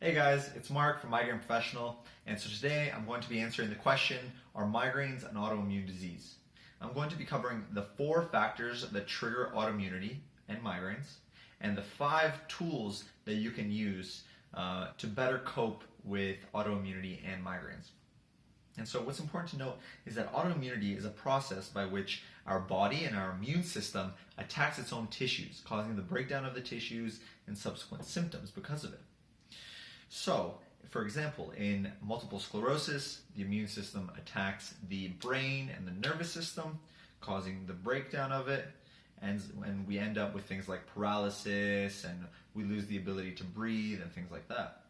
Hey guys, it's Mark from Migraine Professional, and so today I'm going to be answering the question, are migraines an autoimmune disease? I'm going to be covering the 4 factors that trigger autoimmunity and migraines, and the 5 tools that you can use to better cope with autoimmunity and migraines. And so what's important to note is that autoimmunity is a process by which our body and our immune system attacks its own tissues, causing the breakdown of the tissues and subsequent symptoms because of it. So, for example, in multiple sclerosis, the immune system attacks the brain and the nervous system, causing the breakdown of it, and we end up with things like paralysis, and we lose the ability to breathe and things like that.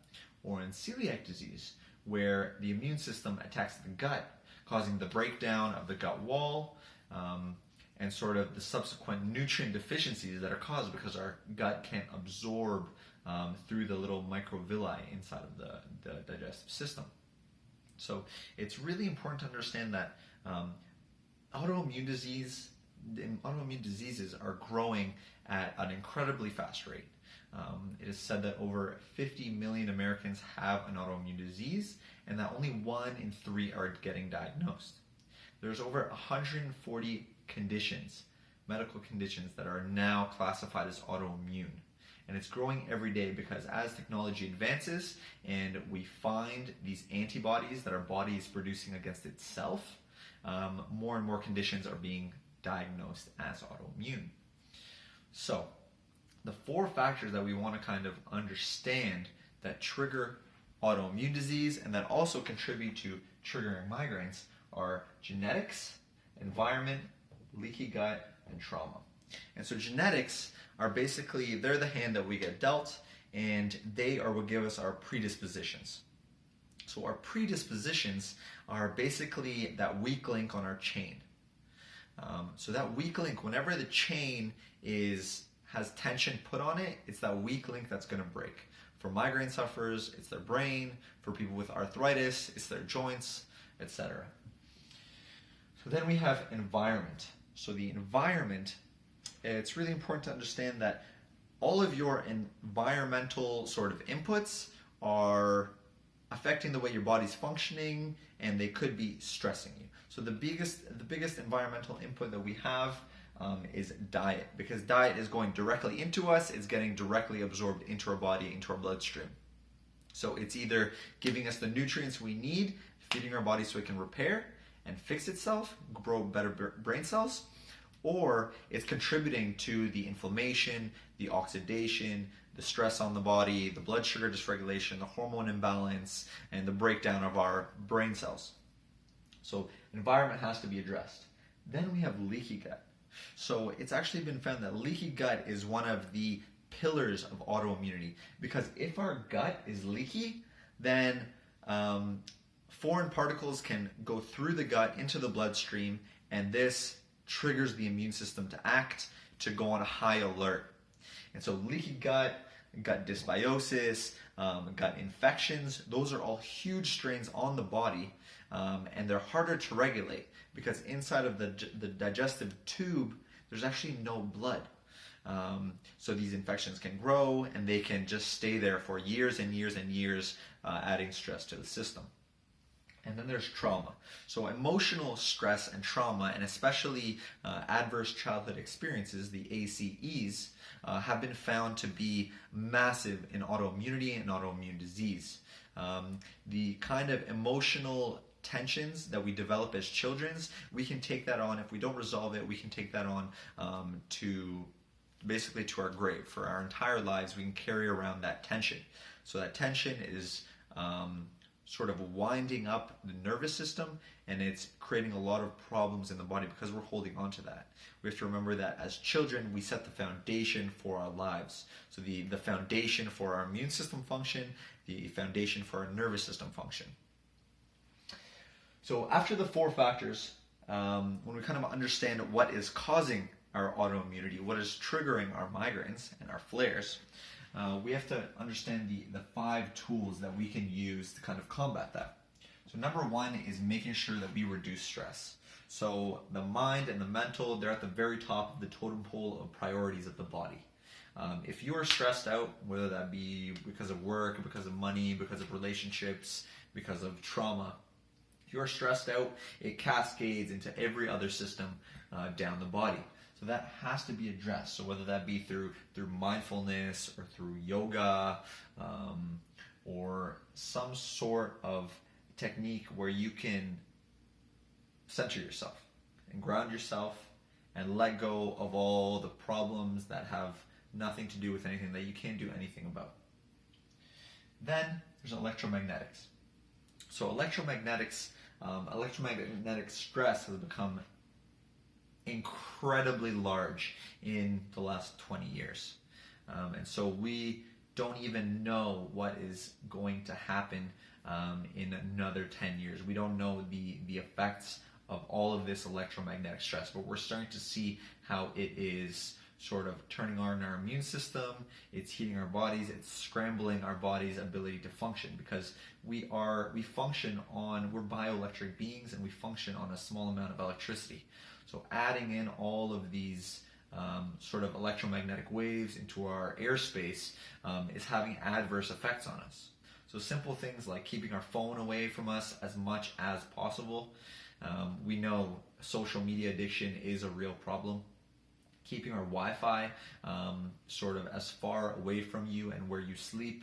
Or in celiac disease, where the immune system attacks the gut, causing the breakdown of the gut wall, and sort of the subsequent nutrient deficiencies that are caused because our gut can't absorb through the little microvilli inside of the digestive system. So it's really important to understand that autoimmune diseases are growing at an incredibly fast rate. It is said that over 50 million Americans have an autoimmune disease, and that only 1 in 3 are getting diagnosed. There's over 140 conditions, medical conditions, that are now classified as autoimmune. And it's growing every day because as technology advances and we find these antibodies that our body is producing against itself, more and more conditions are being diagnosed as autoimmune. So, the 4 factors that we want to kind of understand that trigger autoimmune disease and that also contribute to triggering migraines are genetics, environment, leaky gut, and trauma. And so genetics are basically, they're the hand that we get dealt, and they are what give us our predispositions. So our predispositions are basically that weak link on our chain. So that weak link, whenever the chain has tension put on it, it's that weak link that's going to break. For migraine sufferers, it's their brain. For people with arthritis, it's their joints, etc. So then we have environment. So the environment, it's really important to understand that all of your environmental sort of inputs are affecting the way your body's functioning, and they could be stressing you. So the biggest environmental input that we have is diet, because diet is going directly into us, it's getting directly absorbed into our body, into our bloodstream. So it's either giving us the nutrients we need, feeding our body so it can repair and fix itself, grow better brain cells, or it's contributing to the inflammation, the oxidation, the stress on the body, the blood sugar dysregulation, the hormone imbalance, and the breakdown of our brain cells. So environment has to be addressed. Then we have leaky gut. So it's actually been found that leaky gut is one of the pillars of autoimmunity, because if our gut is leaky, then foreign particles can go through the gut into the bloodstream, and this triggers the immune system to act, to go on a high alert. And so leaky gut, gut dysbiosis, gut infections, those are all huge strains on the body, and they're harder to regulate because inside of the digestive tube, there's actually no blood. So these infections can grow, and they can just stay there for years and years and years, adding stress to the system. And then there's trauma. So emotional stress and trauma, and especially adverse childhood experiences, the ACEs, have been found to be massive in autoimmunity and autoimmune disease. The kind of emotional tensions that we develop as children, we can take that on. If we don't resolve it, we can take that on to our grave. For our entire lives, we can carry around that tension. So that tension is sort of winding up the nervous system, and it's creating a lot of problems in the body because we're holding on to that. We have to remember that as children, we set the foundation for our lives. So the foundation for our immune system function, the foundation for our nervous system function. So after the 4 factors, when we kind of understand what is causing our autoimmunity, what is triggering our migraines and our flares, we have to understand the 5 tools that we can use to kind of combat that. So number 1 is making sure that we reduce stress. So the mind and the mental, they're at the very top of the totem pole of priorities of the body. If you are stressed out, whether that be because of work, because of money, because of relationships, because of trauma, if you are stressed out, it cascades into every other system down the body. So that has to be addressed. So whether that be through mindfulness or through yoga or some sort of technique where you can center yourself and ground yourself and let go of all the problems that have nothing to do with anything that you can't do anything about. Then there's electromagnetics. So electromagnetic stress has become incredibly large in the last 20 years. And so we don't even know what is going to happen in another 10 years. We don't know the effects of all of this electromagnetic stress, but we're starting to see how it is sort of turning on our immune system, it's heating our bodies, it's scrambling our body's ability to function, because we're bioelectric beings and we function on a small amount of electricity. So adding in all of these sort of electromagnetic waves into our airspace is having adverse effects on us. So simple things like keeping our phone away from us as much as possible. We know social media addiction is a real problem. Keeping our Wi-Fi sort of as far away from you and where you sleep.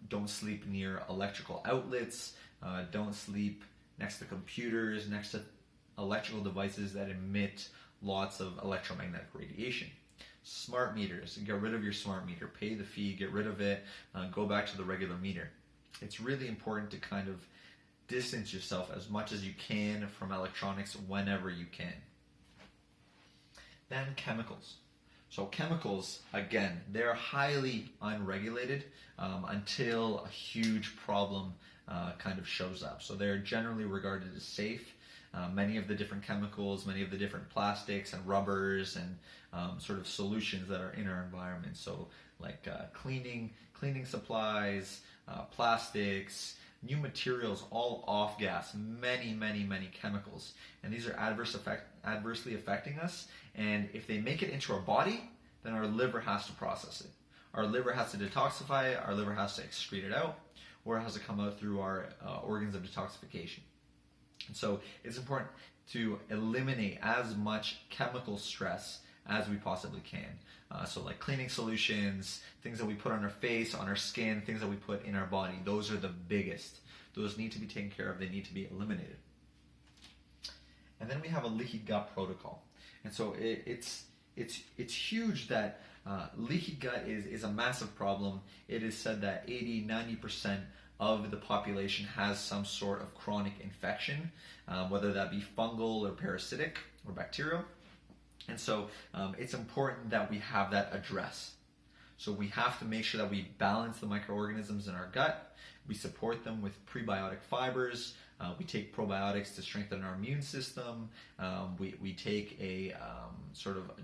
Don't sleep near electrical outlets. Don't sleep next to computers, next to electrical devices that emit lots of electromagnetic radiation. Smart meters, get rid of your smart meter, pay the fee, get rid of it, go back to the regular meter. It's really important to kind of distance yourself as much as you can from electronics whenever you can. Then chemicals. So chemicals, again, they're highly unregulated until a huge problem kind of shows up. So they're generally regarded as safe. Many of the different chemicals, many of the different plastics and rubbers and sort of solutions that are in our environment. So like cleaning supplies, plastics, new materials, all off gas, many chemicals. And these are adversely affecting us. And if they make it into our body, then our liver has to process it. Our liver has to detoxify it, our liver has to excrete it out, or it has to come out through our organs of detoxification. And so it's important to eliminate as much chemical stress as we possibly can. So like cleaning solutions, things that we put on our face, on our skin, things that we put in our body, those are the biggest. Those need to be taken care of, they need to be eliminated. And then we have a leaky gut protocol. And so it's huge that leaky gut is a massive problem. It is said that 80-90% of the population has some sort of chronic infection, whether that be fungal or parasitic or bacterial. And so it's important that we have that addressed. So we have to make sure that we balance the microorganisms in our gut. We support them with prebiotic fibers. We take probiotics to strengthen our immune system. We take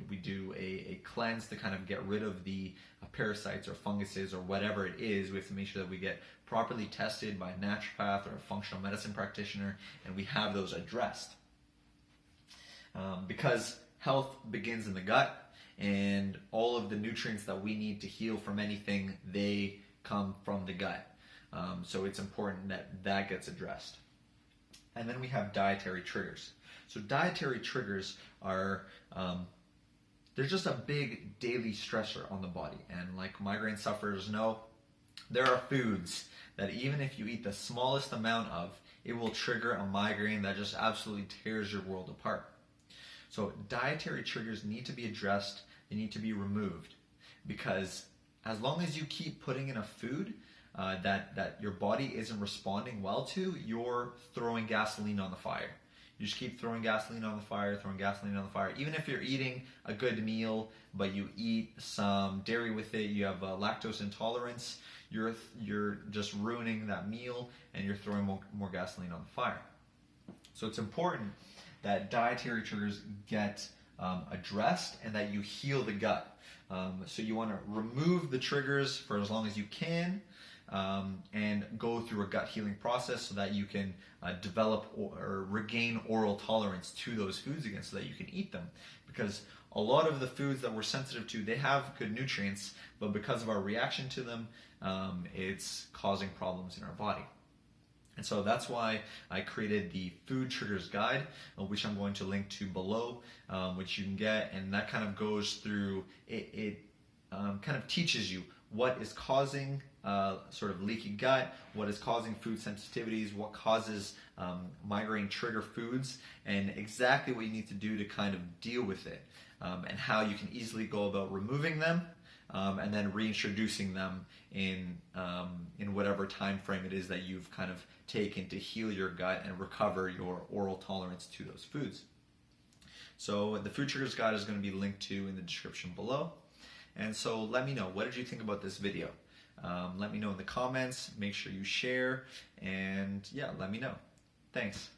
we do a cleanse to kind of get rid of the parasites or funguses or whatever it is. We have to make sure that we get properly tested by a naturopath or a functional medicine practitioner, and we have those addressed. Because health begins in the gut, and all of the nutrients that we need to heal from anything, they come from the gut. So it's important that that gets addressed. And then we have dietary triggers. So dietary triggers are, they're just a big daily stressor on the body. And like migraine sufferers know, there are foods that even if you eat the smallest amount of, it will trigger a migraine that just absolutely tears your world apart. So dietary triggers need to be addressed, they need to be removed. Because as long as you keep putting in a food that your body isn't responding well to, you're throwing gasoline on the fire. You just keep throwing gasoline on the fire, Even if you're eating a good meal, but you eat some dairy with it, you have lactose intolerance, you're just ruining that meal and you're throwing more gasoline on the fire. So it's important that dietary triggers get addressed and that you heal the gut. So you want to remove the triggers for as long as you can, and go through a gut healing process so that you can develop or regain oral tolerance to those foods again, so that you can eat them. Because a lot of the foods that we're sensitive to, they have good nutrients, but because of our reaction to them, it's causing problems in our body. And so that's why I created the Food Triggers Guide, which I'm going to link to below, which you can get, and that kind of goes through, it kind of teaches you what is causing sort of leaky gut, what is causing food sensitivities, what causes migraine trigger foods, and exactly what you need to do to kind of deal with it, and how you can easily go about removing them, and then reintroducing them in whatever time frame it is that you've kind of taken to heal your gut and recover your oral tolerance to those foods. So the Food Triggers Guide is going to be linked to in the description below. And so let me know, what did you think about this video? Let me know in the comments, make sure you share, and yeah, let me know. Thanks.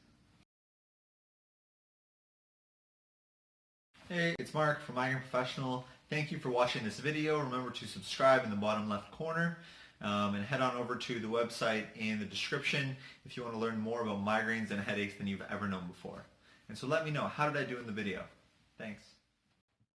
Hey, it's Mark from Migraine Professional. Thank you for watching this video. Remember to subscribe in the bottom left corner, and head on over to the website in the description if you want to learn more about migraines and headaches than you've ever known before. And so let me know, how did I do in the video? Thanks.